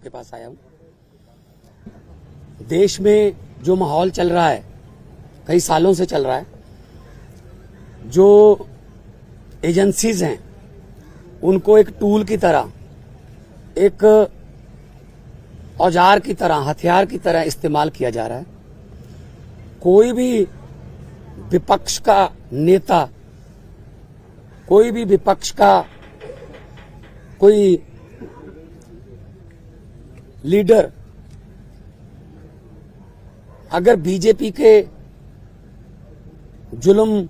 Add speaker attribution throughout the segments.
Speaker 1: आपके पास आया हूं। देश में जो माहौल चल रहा है, कई सालों से चल रहा है, जो एजेंसीज हैं उनको एक टूल की तरह, एक औजार की तरह, हथियार की तरह इस्तेमाल किया जा रहा है। कोई भी विपक्ष का नेता, कोई भी विपक्ष का कोई लीडर अगर बीजेपी के जुल्म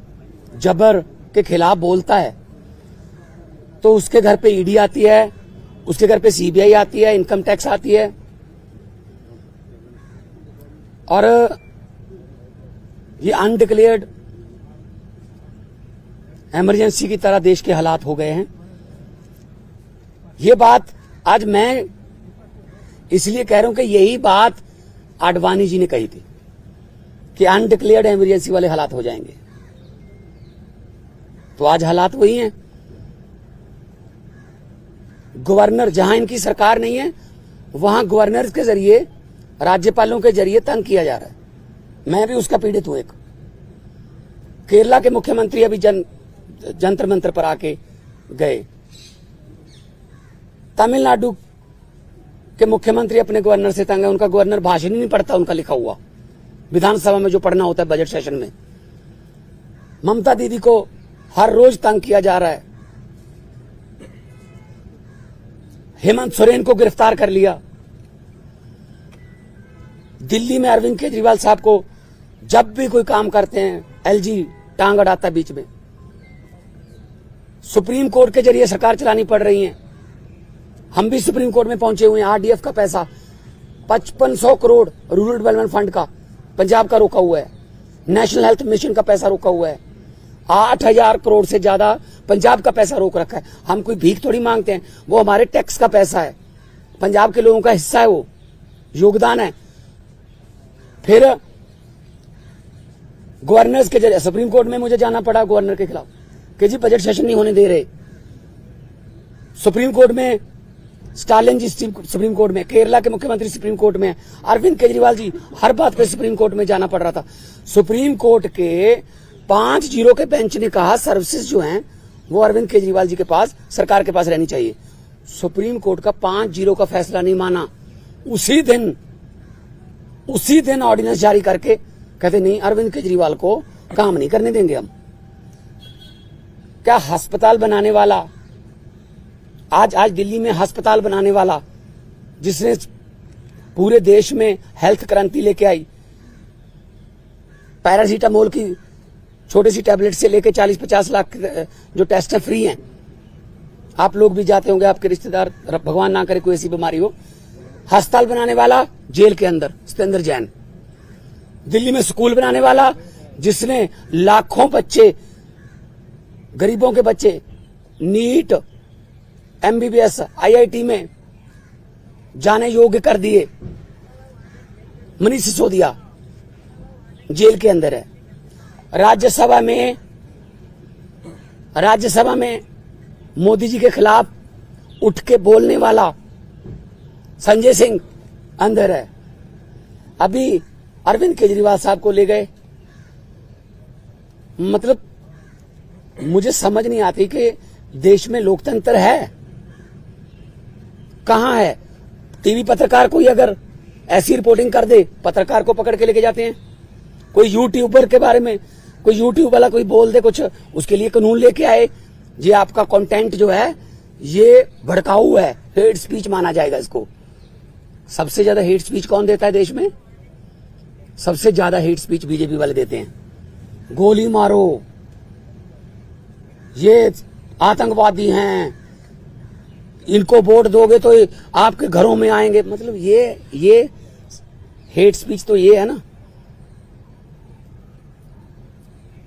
Speaker 1: जबर के खिलाफ बोलता है तो उसके घर पे ईडी आती है, उसके घर पे सीबीआई आती है, इनकम टैक्स आती है, और ये अनडिक्लेयर्ड इमरजेंसी की तरह देश के हालात हो गए हैं। ये बात आज मैं इसलिए कह रहा हूं कि यही बात आडवाणी जी ने कही थी कि अनडिक्लेयर्ड इमरजेंसी वाले हालात हो जाएंगे, तो आज हालात वही हैं। गवर्नर, जहां इनकी सरकार नहीं है वहां गवर्नर के जरिए, राज्यपालों के जरिए तंग किया जा रहा है। मैं भी उसका पीड़ित हूं। एक केरला के मुख्यमंत्री अभी जंतर मंतर पर आके गए। तमिलनाडु के मुख्यमंत्री अपने गवर्नर से तंग है, उनका गवर्नर भाषण ही नहीं पढ़ता, उनका लिखा हुआ विधानसभा में जो पढ़ना होता है बजट सेशन में। ममता दीदी को हर रोज तंग किया जा रहा है। हेमंत सोरेन को गिरफ्तार कर लिया। दिल्ली में अरविंद केजरीवाल साहब को जब भी कोई काम करते हैं एलजी टांग अड़ाता बीच में। सुप्रीम कोर्ट के जरिए सरकार चलानी पड़ रही है। हम भी सुप्रीम कोर्ट में पहुंचे हुए हैं। आरडीएफ का पैसा 5500 करोड़ रूरल डेवलपमेंट फंड का पंजाब का रोका हुआ है। नेशनल हेल्थ मिशन का पैसा रोका हुआ है। 8000 करोड़ से ज्यादा पंजाब का पैसा रोक रखा है। हम कोई भीख थोड़ी मांगते हैं, वो हमारे टैक्स का पैसा है, पंजाब के लोगों का हिस्सा है, वो योगदान है। फिर गवर्नर्स के जरिए सुप्रीम कोर्ट में मुझे जाना पड़ा गवर्नर के खिलाफ कि जी बजट सेशन नहीं होने दे रहे। सुप्रीम कोर्ट में स्टालिन जी सुप्रीम कोर्ट में, केरला के मुख्यमंत्री सुप्रीम कोर्ट में, अरविंद केजरीवाल जी हर बात पे सुप्रीम कोर्ट में जाना पड़ रहा था। सुप्रीम कोर्ट के 5-0 के बेंच ने कहा सर्विसेज जो हैं वो अरविंद केजरीवाल जी के पास, सरकार के पास रहनी चाहिए। सुप्रीम कोर्ट का 5-0 का फैसला नहीं माना। उसी दिन ऑर्डिनेंस जारी करके कहते नहीं, अरविंद केजरीवाल को काम नहीं करने देंगे हम। क्या अस्पताल बनाने वाला, आज दिल्ली में अस्पताल बनाने वाला, जिसने पूरे देश में हेल्थ क्रांति लेके आई, पैरासीटामोल की छोटी सी टैबलेट से लेके 40-50 लाख जो टेस्ट है फ्री हैं। आप लोग भी जाते होंगे, आपके रिश्तेदार, भगवान ना करे कोई ऐसी बीमारी हो। अस्पताल बनाने वाला जेल के अंदर सत्येंद्र जैन। दिल्ली में स्कूल बनाने वाला, जिसने लाखों बच्चे, गरीबों के बच्चे नीट, एमबीबीएस, आईआईटी में जाने योग्य कर दिए, मनीष सिसोदिया जेल के अंदर है। राज्यसभा में मोदी जी के खिलाफ उठ के बोलने वाला संजय सिंह अंदर है। अभी अरविंद केजरीवाल साहब को ले गए। मतलब मुझे समझ नहीं आती कि देश में लोकतंत्र है कहां है। टीवी पत्रकार कोई अगर ऐसी रिपोर्टिंग कर दे, पत्रकार को पकड़ के लेके जाते हैं। कोई यूट्यूबर के बारे में, कोई यूट्यूब वाला कोई बोल दे कुछ, उसके लिए कानून लेके आए, ये आपका कंटेंट जो है ये भड़काऊ है, हेट स्पीच माना जाएगा इसको। सबसे ज्यादा हेट स्पीच कौन देता है देश में? सबसे ज्यादा हेट स्पीच बीजेपी वाले देते हैं। गोली मारो, ये आतंकवादी हैं, इनको वोट दोगे तो आपके घरों में आएंगे। मतलब ये हेट स्पीच तो ये है ना।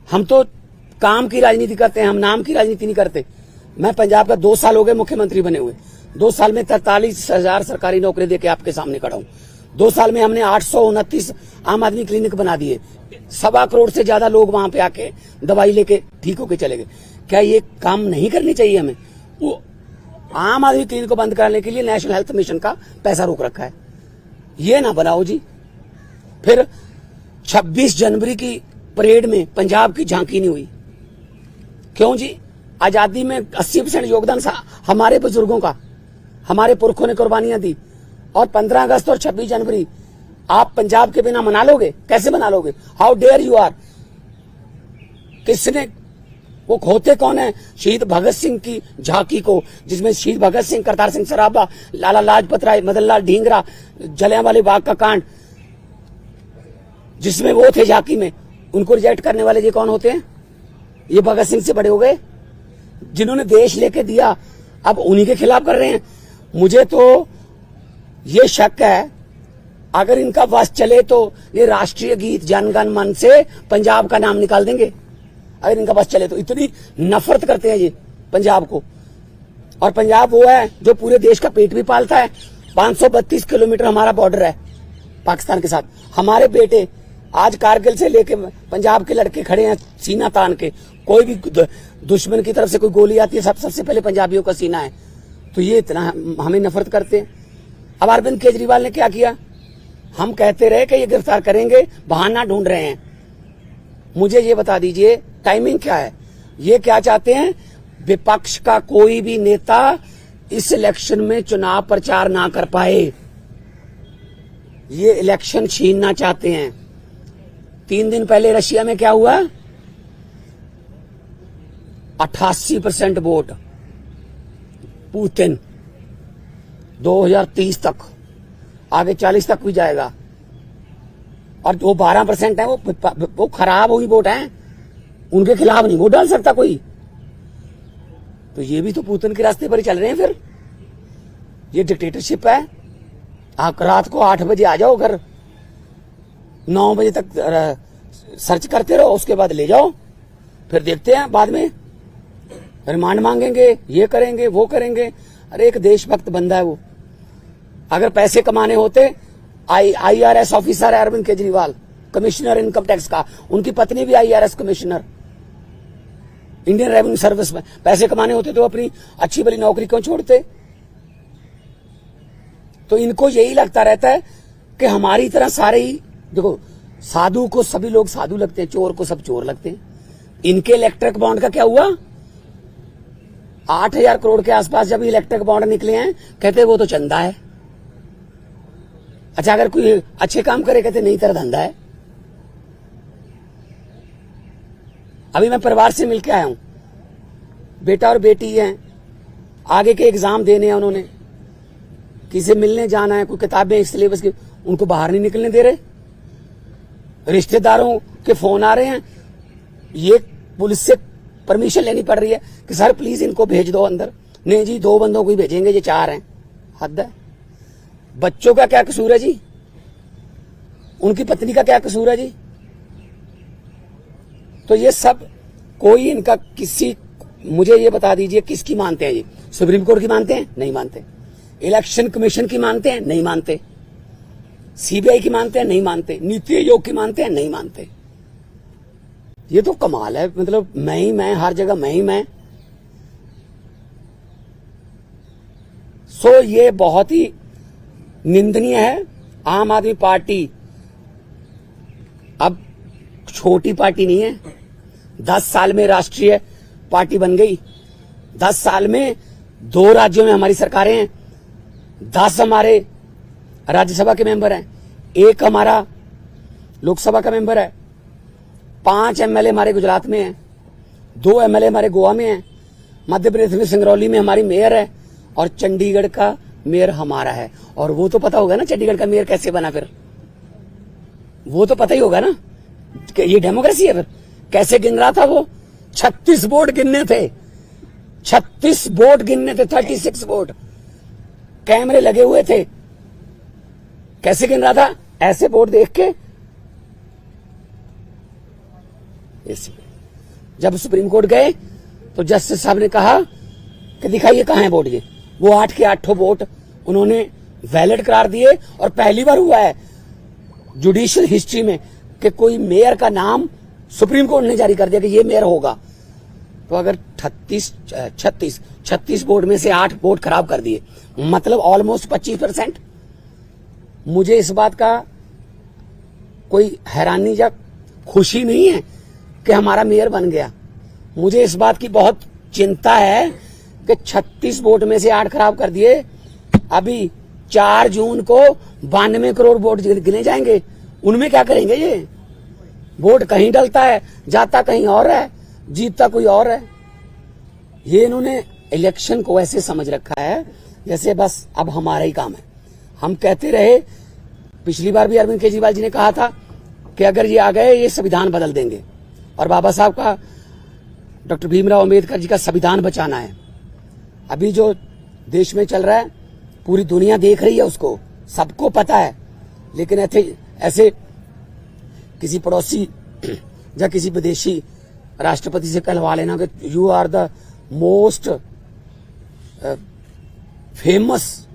Speaker 1: हम तो काम की राजनीति करते हैं, हम नाम की राजनीति नहीं करते। मैं पंजाब का 2 साल हो गए मुख्यमंत्री बने हुए। 2 साल में 43,000 सरकारी नौकरी देके आपके सामने खड़ा हूं। 2 साल में हमने 829 आम आदमी क्लिनिक बना दिए। 1.25 करोड़ से ज्यादा लोग वहां पे आके दवाई लेके ठीक होके चले गए। क्या ये काम नहीं करनी चाहिए हमें? आम आदमी क्लिनिक को बंद करने के लिए नेशनल हेल्थ मिशन का पैसा रोक रखा है। ये ना बनाओ जी। फिर 26 जनवरी की परेड में पंजाब की झांकी नहीं हुई, क्यों जी? आजादी में 80% योगदान हमारे बुजुर्गों का, हमारे पुरखों ने कुर्बानियां दी, और 15 अगस्त और 26 जनवरी आप पंजाब के बिना मना लोगे? कैसे मना लोगे? How dare you are. किसने, वो खोते कौन है शहीद भगत सिंह की झांकी को, जिसमें शहीद भगत सिंह, करतार सिंह सराभा, लाला लाजपत राय, मदन लाल ढींगरा, जलियांवाले बाग का कांड, जिसमें वो थे झांकी में, उनको रिजेक्ट करने वाले ये कौन होते हैं? ये भगत सिंह से बड़े हो गए, जिन्होंने देश लेके दिया, अब उन्हीं के खिलाफ कर रहे हैं। मुझे तो ये शक है, अगर इनका बस चले तो ये राष्ट्रीय गीत जन गण मन से पंजाब का नाम निकाल देंगे। अगर इनका बस चले तो इतनी नफरत करते हैं ये पंजाब को। और पंजाब वो है जो पूरे देश का पेट भी पालता है। 532 किलोमीटर हमारा बॉर्डर है पाकिस्तान के साथ। हमारे बेटे आज कारगिल से लेके पंजाब के लड़के खड़े हैं सीना तान के। कोई भी दुश्मन की तरफ से कोई गोली आती है, सबसे पहले पंजाबियों का सीना है। तो ये इतना हमें नफरत करते हैं। अब अरविंद केजरीवाल ने क्या किया? हम कहते रहे कि ये गिरफ्तार करेंगे, बहाना ढूंढ रहे हैं। मुझे ये बता दीजिए टाइमिंग क्या है? ये क्या चाहते हैं? विपक्ष का कोई भी नेता इस इलेक्शन में चुनाव प्रचार ना कर पाए, ये इलेक्शन छीनना चाहते हैं। 3 दिन पहले रशिया में क्या हुआ? 88% वोट पुतिन। 2030 तक, आगे 40 तक भी जाएगा। और जो 12% है वो खराब हुई वोट है, उनके खिलाफ नहीं वोट डाल सकता कोई। तो ये भी तो पुतिन के रास्ते पर ही चल रहे हैं। फिर ये डिक्टेटरशिप है। आप रात को 8 बजे आ जाओ घर, 9 बजे तक सर्च करते रहो, उसके बाद ले जाओ, फिर देखते हैं बाद में रिमांड मांगेंगे, ये करेंगे वो करेंगे। अरे एक देशभक्त बंदा है वो। अगर पैसे कमाने होते, IRS ऑफिसर है Arvind Kejriwal, commissioner income tax का, उनकी पत्नी भी IRS commissioner, Indian revenue service में। पैसे कमाने होते तो अपनी अच्छी भली नौकरी क्यों छोड़ते? तो इनको यही लगता रहता है कि हमारी तरह सारे ही, देखो साधु को सभी लोग साधु लगते हैं, चोर को सब चोर लगते हैं। इनके इलेक्ट्रिक बॉन्ड का क्या हुआ? 8000 करोड़ के आसपास जब इलेक्ट्रिक बॉन्ड निकले हैं, कहते वो तो चंदा है। अच्छा, अगर कोई अच्छे काम करे कहते नहीं तेरा धंधा है। अभी मैं परिवार से मिलकर आया हूं, बेटा और बेटी हैं, आगे के एग्जाम देने हैं उन्होंने, किसी मिलने जाना है, कोई किताबें सिलेबस की, उनको बाहर नहीं निकलने दे रहे। रिश्तेदारों के फोन आ रहे हैं, ये पुलिस से परमिशन लेनी पड़ रही है कि सर प्लीज इनको भेज दो अंदर। नहीं जी, 2 बंदों को ही भेजेंगे, ये 4 हैं। हद है। बच्चों का क्या कसूर है जी? उनकी पत्नी का क्या कसूर है जी? तो ये सब कोई इनका किसी, मुझे ये बता दीजिए किसकी मानते हैं ये? सुप्रीम कोर्ट की मानते हैं? नहीं मानते। इलेक्शन कमीशन की मानते हैं? नहीं मानते। CBI की मानते हैं? नहीं मानते। नीति आयोग की मानते हैं? नहीं मानते। ये तो कमाल है। मतलब मैं ही मैं, हर जगह मैं ही मैं। सो ये बहुत ही निंदनीय है। आम आदमी पार्टी अब छोटी पार्टी नहीं है। 10 साल में राष्ट्रीय पार्टी बन गई। 10 साल में 2 राज्यों में हमारी सरकारें हैं। 10 हमारे राज्यसभा के मेंबर हैं, 1 हमारा लोकसभा का मेंबर है, 5 MLA हमारे गुजरात में हैं, 2 MLA हमारे गोवा में हैं, मध्य प्रदेश में सिंगरौली में हमारी मेयर है, और चंडीगढ़ का मेयर हमारा है। और वो तो पता होगा ना चंडीगढ़ का मेयर कैसे बना, फिर वो तो पता ही होगा ना कि ये डेमोक्रेसी है। फिर कैसे गिन रहा था वो? 36 वोट गिनने थे, 36 वोट गिनने थे, 36 वोट, कैमरे लगे हुए थे। कैसे गिन रहा था? ऐसे वोट देख के। जब सुप्रीम कोर्ट गए तो जस्टिस साहब ने कहा कि दिखाइए कहां है वोट। ये वो 8 के 8 वोट उन्होंने वैलिड करार दिए। और पहली बार हुआ है जुडिशियल हिस्ट्री में कि कोई मेयर का नाम सुप्रीम कोर्ट ने जारी कर दिया कि ये मेयर होगा। तो अगर 36 वोट में से 8 वोट खराब कर दिए, मतलब ऑलमोस्ट 25%। मुझे इस बात का कोई हैरानी या खुशी नहीं है कि हमारा मेयर बन गया। मुझे इस बात की बहुत चिंता है कि 36 वोट में से 8 खराब कर दिए। अभी 4 जून को 92 करोड़ वोट गिने जाएंगे, उनमें क्या करेंगे? ये वोट कहीं डलता है, जाता कहीं और है, जीतता कोई और है। ये इन्होंने इलेक्शन को ऐसे समझ रखा है जैसे बस अब हमारा ही काम है। हम कहते रहे, पिछली बार भी अरविंद केजरीवाल जी ने कहा था कि अगर ये आ गए ये संविधान बदल देंगे, और बाबा साहब का, डॉक्टर भीमराव अंबेडकर जी का संविधान बचाना है। अभी जो देश में चल रहा है पूरी दुनिया देख रही है, उसको सबको पता है, लेकिन ऐसे किसी पड़ोसी या किसी विदेशी राष्ट्रपति से कहलवा लेना कि you are the most famous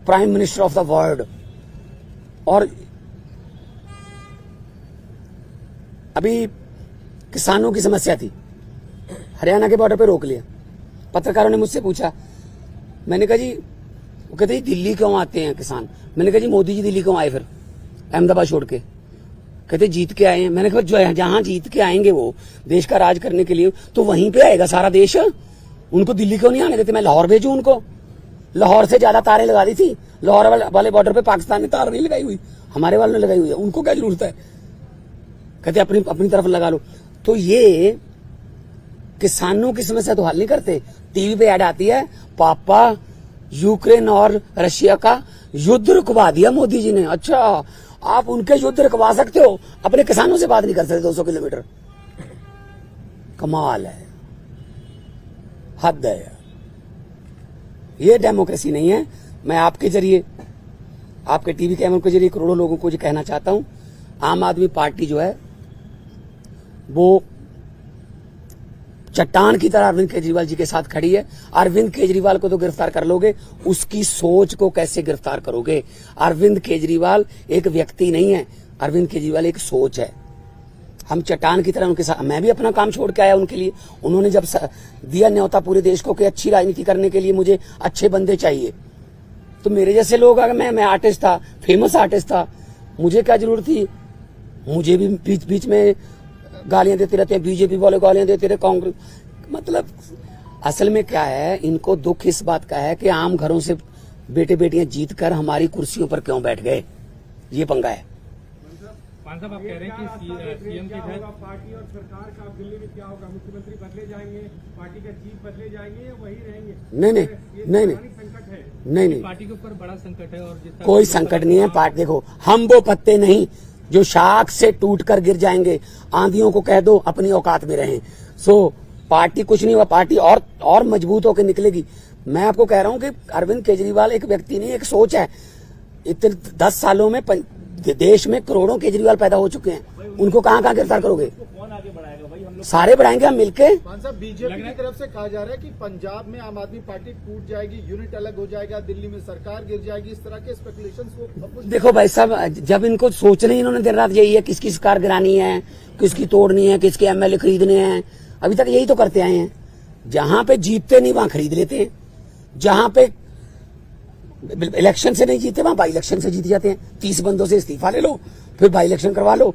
Speaker 1: prime minister of the world. और अभी किसानों की समस्या थी, हरियाणा के बॉर्डर पे रोक लिया। पत्रकारों ने मुझसे पूछा, मैंने कहा जी, वो कहते दिल्ली क्यों आते हैं किसान? मैंने कहा जी मोदी जी दिल्ली क्यों आए फिर अहमदाबाद छोड़ के? कहते जीत के आए हैं। मैंने कहा जो जहां जीत के आएंगे वो देश का राज करने के लिए, तो वहीं पे आएगा सारा देश, उनको दिल्ली क्यों नहीं आने देते? मैं लाहौर भेजू उनको? लाहौर से ज्यादा तारें लगा दी थी, लाहौर वाले बॉर्डर पे पाकिस्तान ने तार नहीं लगाई हुई, हमारे वालों ने लगाई हुई है, उनको क्या जरूरत है? कहते अपनी तरफ लगा लो। तो ये किसानों की समस्या तो हल नहीं करते। टीवी पे ऐड आती है, पापा यूक्रेन और रशिया का युद्ध रुकवा दिया मोदी जी ने। अच्छा, आप उनके युद्ध रुकवा सकते हो, अपने किसानों से बात नहीं कर सकते 200 किलोमीटर? कमाल है, हद है। ये डेमोक्रेसी नहीं है। मैं आपके जरिए, आपके टीवी कैमरों के जरिए करोड़ों लोगों को ये कहना चाहता हूं, आम आदमी पार्टी जो है वो चट्टान की तरह अरविंद केजरीवाल जी के साथ खड़ी है। अरविंद केजरीवाल को तो गिरफ्तार कर लोगे, उसकी सोच को कैसे गिरफ्तार करोगे? अरविंद केजरीवाल एक व्यक्ति नहीं है, अरविंद केजरीवाल एक सोच है। हम चट्टान की तरह उनके साथ, मैं भी अपना काम छोड़ के आया उनके लिए। उन्होंने जब दिया न्योता पूरे देश को कि अच्छी राजनीति करने के लिए मुझे अच्छे बंदे चाहिए, तो मेरे जैसे लोग, अगर मैं आर्टिस्ट था, फेमस आर्टिस्ट था, मुझे क्या जरूरत थी? मुझे भी बीच बीच में गालियां देते रहते हैं, बीजेपी वाले गालियां देते रहे, कांग्रेस। मतलब असल में क्या है, इनको दुख इस बात का है कि आम घरों से बेटे बेटियां जीत कर हमारी कुर्सियों पर क्यों बैठ गए, ये पंगा है।
Speaker 2: साहब, आप कह रहे हैं कि सीएम के घर
Speaker 3: पार्टी और सरकार का दिल्ली में क्या होगा? मुख्यमंत्री बदले जाएंगे, पार्टी का चीफ बदले जाएंगे या वही रहेंगे? नहीं, संकट है।
Speaker 1: नहीं,
Speaker 2: पार्टी के ऊपर बड़ा संकट है। और
Speaker 1: कोई संकट नहीं है। पार्टी देखो, हम वो पत्ते नहीं जो शाख से टूटकर गिर जाएंगे। आंधियों को कह दो अपनी औकात में रहें। सो पार्टी कुछ नहीं हुआ, पार्टी और मजबूत होकर निकलेगी। मैं आपको कह रहा हूं कि अरविंद केजरीवाल एक व्यक्ति नहीं, एक सोच है। इतने 10 सालों में देश में करोड़ों केजरीवाल पैदा हो चुके हैं, उनको कहां गिरफ्तार करोगे?
Speaker 3: कौन आगे बढ़ाएगा भाई? हम लोग
Speaker 1: सारे बढ़ाएंगे हम मिलके।
Speaker 3: साहब, बीजेपी की तरफ से कहा जा रहा है कि पंजाब में आम आदमी पार्टी टूट जाएगी, यूनिट अलग हो जाएगा, दिल्ली में सरकार गिर जाएगी, इस तरह के स्पेकुलेशंस को।
Speaker 1: देखो भाई साहब, जब इनको सोचना ही इन्होंने दिन रात यही है, किसकी सरकार गिरानी है, किसकी तोड़नी है, किसके एमएलए खरीदने हैं, अभी तक यही तो करते आए हैं। जहां पे जीतते नहीं वहां खरीद लेते हैं, जहां पे इलेक्शन से नहीं जीते वहां बाई इलेक्शन से जीत जाते हैं। 30 बंदों से इस्तीफा ले लो, फिर बाई इलेक्शन करवा लो,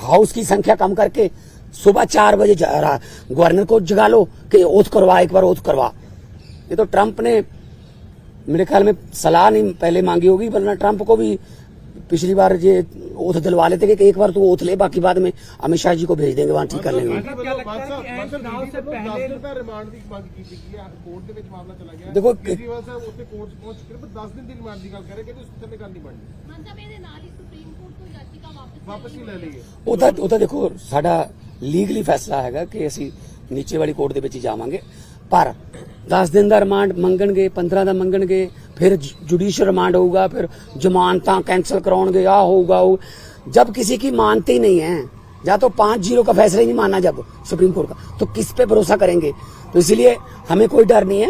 Speaker 1: हाउस की संख्या कम करके सुबह 4 बजे गवर्नर को जगा लो कि ओथ करवा, एक बार ओथ करवा। ये तो ट्रंप ने मेरे ख्याल में सलाह नहीं पहले मांगी होगी, वरना ट्रंप को भी पिछली बार ये ओथ दिलवा लेते कि एक बार तो ओथ ले, बाकी बाद में अमित शाह जी को भेज देंगे, वहां ठीक कर लेंगे। देखो ਉਹ ਤਾਂ ਦੇਖੋ ਸਾਡਾ ਲੀਗਲੀ ਫੈਸਲਾ ਹੈਗਾ ਕਿ ਅਸੀਂ ਨੀਚੇ ਵਾਲੀ ਕੋਰਟ ਦੇ ਵਿੱਚ ਹੀ ਜਾਵਾਂਗੇ, ਪਰ 10 दिन ਦਾ ਰਿਮਾਂਡ ਮੰਗਣਗੇ, 15 ਦਾ ਮੰਗਣਗੇ, फिर जुडिशियल रिमांड होगा, फिर जमानतां कैंसिल कराउणगे, आ होगा। जब किसी की मानते ही नहीं है, या तो 5-0 का फैसला ही नहीं माना जब सुप्रीम कोर्ट का, तो किस पे भरोसा करेंगे? तो इसलिए हमें कोई डर नहीं है,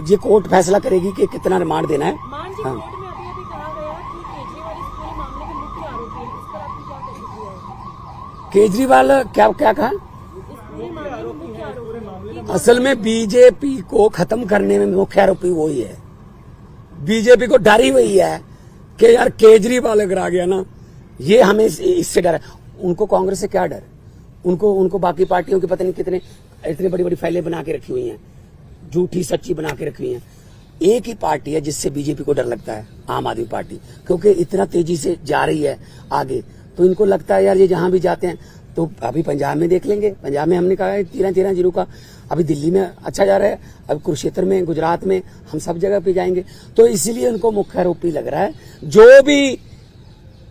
Speaker 1: ये कोर्ट फैसला करेगी कि कितना रिमांड देना है। हाँ। केजरीवाल क्या कहा? असल में बीजेपी को खत्म करने में मुख्य आरोपी वही है। बीजेपी को डर ही वही है कि यार केजरीवाल अगर आ गया ना, ये हमें इससे डर है। उनको कांग्रेस से क्या डर? उनको बाकी पार्टियों की पता नहीं कितने इतनी बड़ी बड़ी फाइलें बना के रखी हुई हैं, झूठी सच्ची बना के रखी हुई हैं। एक ही पार्टी है जिससे बीजेपी को डर लगता है, आम आदमी पार्टी, क्योंकि इतना तेजी से जा रही है आगे। तो इनको लगता है यार ये जहां भी जाते हैं, तो अभी पंजाब में देख लेंगे, पंजाब में हमने कहा है 13-13 का, अभी दिल्ली में अच्छा जा रहा है, अभी कुरुक्षेत्र में, गुजरात में, हम सब जगह पे जाएंगे। तो इसीलिए उनको मुख्य आरोपी लग रहा है। जो भी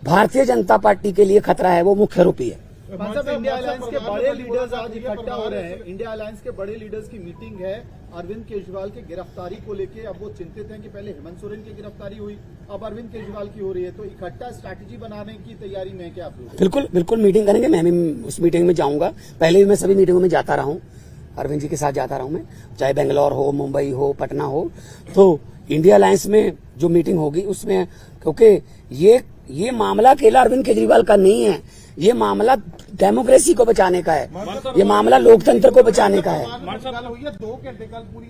Speaker 1: भारतीय जनता पार्टी के लिए खतरा है वो मुख्य आरोपी है।
Speaker 3: इंडिया अलायंस के बड़े लीडर्स आज इकट्ठा हो रहे हैं। इंडिया अलायंस के बड़े लीडर्स की मीटिंग है अरविंद केजरीवाल की गिरफ्तारी को लेके। अब वो चिंतित हैं कि पहले हेमंत सोरेन की गिरफ्तारी हुई, अब अरविंद केजरीवाल की हो रही है, तो इकट्ठा स्ट्रैटेजी बनाने की तैयारी में है क्या आप लोग?
Speaker 1: बिल्कुल बिल्कुल मीटिंग करेंगे। मैं भी उस मीटिंग में जाऊंगा। पहले भी मैं सभी मीटिंगों में जाता रहा हूँ, अरविंद जी के साथ जाता रहा हूँ मैं, चाहे बेंगलोर हो, मुंबई हो, पटना हो। तो इंडिया अलायंस में जो मीटिंग होगी उसमें, क्योंकि ये मामला अकेला अरविंद केजरीवाल का नहीं है, ये मामला डेमोक्रेसी को बचाने का है, ये मामला लोकतंत्र को बचाने का है।
Speaker 4: 2 घंटे कल पूरी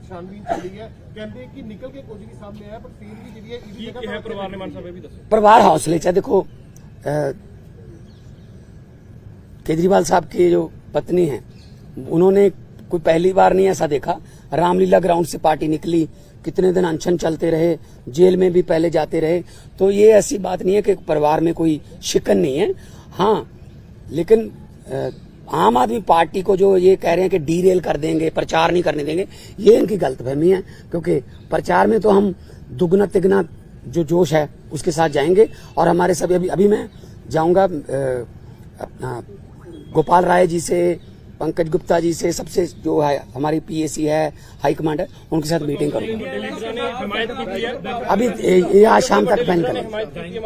Speaker 4: छानबीन चली है, कहते हैं कि निकल के कुछ नहीं सामने आया, पर फिर भी जी है परिवार ने मान साहब भी दसो
Speaker 1: परिवार हौसले चाहे देखो, केजरीवाल साहब की जो पत्नी है, उन्होंने कोई पहली बार नहीं ऐसा देखा, रामलीला ग्राउंड से पार्टी निकली, कितने दिन अनशन चलते रहे, जेल में भी पहले जाते रहे। तो ये ऐसी बात नहीं है कि परिवार में कोई शिकन नहीं है। हाँ, लेकिन आम आदमी पार्टी को जो ये कह रहे हैं कि डीरेल कर देंगे, प्रचार नहीं करने देंगे, ये इनकी गलतफहमी है। क्योंकि प्रचार में तो हम दुगना तिगना जो जोश है उसके साथ जाएंगे। और हमारे सभी अभी मैं जाऊंगा अपना गोपाल राय जी से, पंकज गुप्ता जी से, सबसे जो है हमारी पीएसी है, हाई कमांड है, उनके साथ मीटिंग करूंगा। अभी ये आज शाम तक फाइनल कर लेंगे,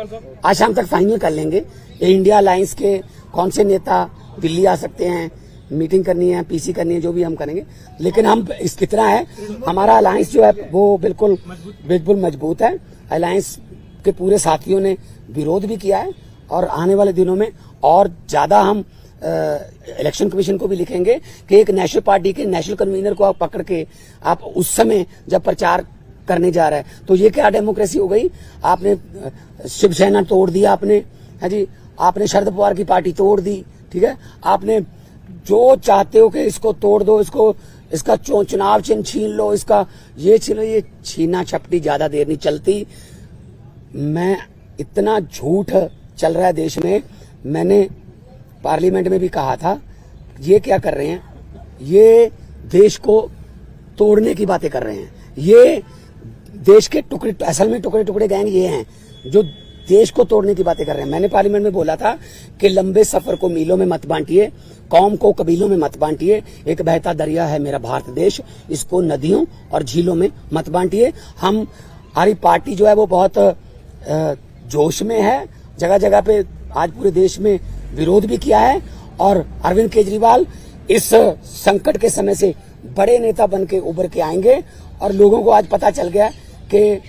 Speaker 1: आज शाम तक फाइनल कर लेंगे। इंडिया अलायंस के कौन से नेता दिल्ली आ सकते हैं, मीटिंग करनी है, पीसी करनी है, जो भी हम करेंगे। लेकिन हम इस कितना है, हमारा अलायंस जो है वो बिल्कुल मजबूत है। अलायंस के पूरे साथियों ने विरोध भी किया है, और आने वाले दिनों में और ज्यादा हम इलेक्शन कमीशन को भी लिखेंगे कि एक नेशनल पार्टी के नेशनल कन्वीनर को आप पकड़ के आप उस समय जब प्रचार करने जा रहा है, तो ये क्या डेमोक्रेसी हो गई? आपने शिवसेना तोड़ दिया, आपने, है जी, आपने शरद पवार की पार्टी तोड़ दी, ठीक है, आपने जो चाहते हो कि इसको तोड़ दो, इसका चुनाव चिन्ह छीन लो, इसका ये छीन लो, ये छीना छपटी ज्यादा देर नहीं चलती। मैं इतना झूठ चल रहा है देश में, मैंने पार्लियामेंट में भी कहा था, ये क्या कर रहे हैं, ये देश को तोड़ने की बातें कर रहे हैं। ये देश के टुकड़े, असल में टुकड़े गैंग ये हैं जो देश को तोड़ने की बातें कर रहे हैं। मैंने पार्लियामेंट में बोला था कि लंबे सफर को मीलों में मत बांटिए, कौम को कबीलों में मत बांटिए, एक बहता दरिया है मेरा भारत देश, इसको नदियों और झीलों में मत बांटिए। हमारी पार्टी जो है वो बहुत जोश में है, जगह जगह पे आज पूरे देश में विरोध भी किया है। और अरविंद केजरीवाल इस संकट के समय से बड़े नेता बन के उभर के आएंगे, और लोगों को आज पता चल गया कि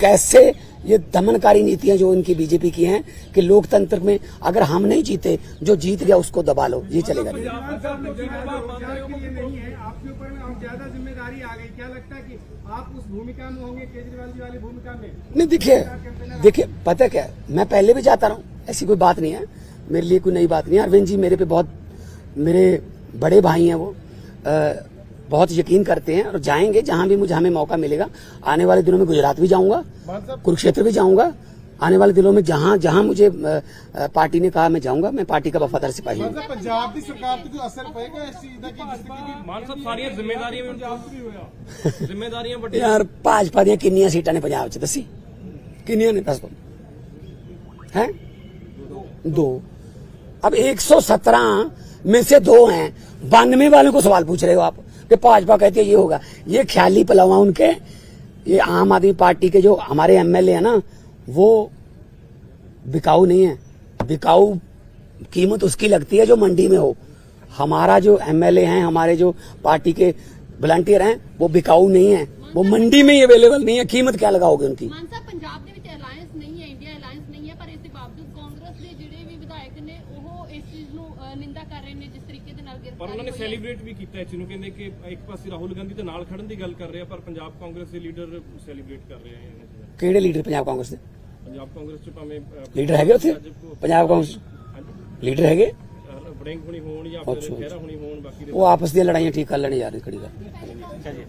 Speaker 1: कैसे ये दमनकारी नीतियां जो इनकी बीजेपी की हैं, कि लोकतंत्र में अगर हम नहीं जीते, जो जीत गया उसको दबा लो, ये चलेगा नहीं।
Speaker 4: आपके ऊपर ज्यादा जिम्मेदारी आ गई, क्या लगता है कि आप उस भूमिका में होंगे, केजरीवाल जी वाली भूमिका में?
Speaker 1: नहीं, देखिए पता क्या, मैं पहले भी जाता रहा हूँ, ऐसी कोई बात नहीं है, मेरे लिए कोई नई बात नहीं है। अरविंद जी मेरे पे बहुत, मेरे बड़े भाई हैं, वो बहुत यकीन करते हैं, और जाएंगे जहां भी हमें मौका मिलेगा। आने वाले दिनों में गुजरात भी जाऊंगा, कुरुक्षेत्र भी जाऊंगा, आने वाले दिनों में जहां मुझे पार्टी ने कहा मैं जाऊंगा। मैं पार्टी का वफादार सिपाही हूँ।
Speaker 4: पंजाब की सरकार पे जो असर पड़ेगा इस चीज का,
Speaker 2: मान साहब सारी जिम्मेदारियां बड़ी
Speaker 1: यार भाजपा ਦੀਆਂ ਕਿੰਨੀਆਂ सीटां ने पंजाब च दसी, किन्नियां ने दस दो हैं? 2। अब 117 में से 2 हैं, 92 वालों को सवाल पूछ रहे हो आप कि भाजपा कहती है ये होगा। ये ख्याली पलावा उनके, ये आम आदमी पार्टी के जो हमारे एमएलए है ना, वो बिकाऊ नहीं है। बिकाऊ कीमत उसकी लगती है जो मंडी में हो। हमारा जो एमएलए हैं, हमारे जो पार्टी के वॉलंटियर हैं, वो बिकाऊ नहीं है, वो मंडी में ही अवेलेबल नहीं है। कीमत क्या लगाओगे उनकी?
Speaker 5: मान साहब पंजाब ਦੇ ਵਿੱਚ ਅਲਾਈਅੰਸ ਨਹੀਂ ਹੈ, ਇੰਡੀਆ ਅਲਾਈਅੰਸ ਨਹੀਂ ਹੈ, ਪਰ ਇਸ ਦੇ ਬਾਵਜੂਦ ਕਾਂਗਰਸ ਦੇ ਜਿਹੜੇ ਵੀ ਵਿਧਾਇਕ ਨੇ ਉਹ ਇਸ ਚੀਜ਼ ਨੂੰ ਨਿੰਦਾ ਕਰ ਰਹੇ ਨੇ ਜਿਸ ਤਰੀਕੇ ਦੇ ਨਾਲ
Speaker 2: ਪਰ
Speaker 5: ਗ੍ਰਿਫਤਾਰੀ
Speaker 2: ਉਹਨਾਂ ਨੇ
Speaker 5: ਹੋਈ ਹੈ।
Speaker 2: ਸੈਲੀਬ੍ਰੇਟ ਵੀ ਕੀਤਾ ਇਸ ਨੂੰ, ਕਹਿੰਦੇ ਕਿ ਇੱਕ ਪਾਸੇ ਰਾਹੁਲ ਗਾਂਧੀ ਦੇ ਨਾਲ ਖੜਨ ਦੀ ਗੱਲ ਕਰ ਰਹੇ ਆ, ਪਰ ਪੰਜਾਬ ਕਾਂਗਰਸ ਦੇ ਲੀਡਰ ਸੈਲੀਬ੍ਰੇਟ ਕਰ ਰਹੇ ਆ ਇਹਨਾਂ ਚੀਜ਼ਾਂ।
Speaker 1: ਕਿਹੜੇ ਲੀਡਰ ਪੰਜਾਬ ਕਾਂਗਰਸ ਦੇ
Speaker 2: ਪੰਜਾਬ ਕਾਂਗਰਸ ਚ ਭਾਵੇਂ
Speaker 1: ਲੀਡਰ ਹੈਗੇ ਉੱਥੇ ਪੰਜਾਬ ਕਾਂਗਰਸ ਲੀਡਰ ਹੈਗੇ
Speaker 2: ਬੜਿੰਗ ਹੋਣੀ ਹੋਣ ਜਾਂ ਫਿਰ ਖਹਿਰਾ ਹੋਣੀ ਹੋਣ, ਬਾਕੀ ਦੇ
Speaker 1: ਉਹ ਆਪਸ ਦੀਆਂ ਲੜਾਈਆਂ ਠੀਕ ਕਰ ਲੈਣੇ ਯਾਰ, ਖੜੀ ਗੱਲ।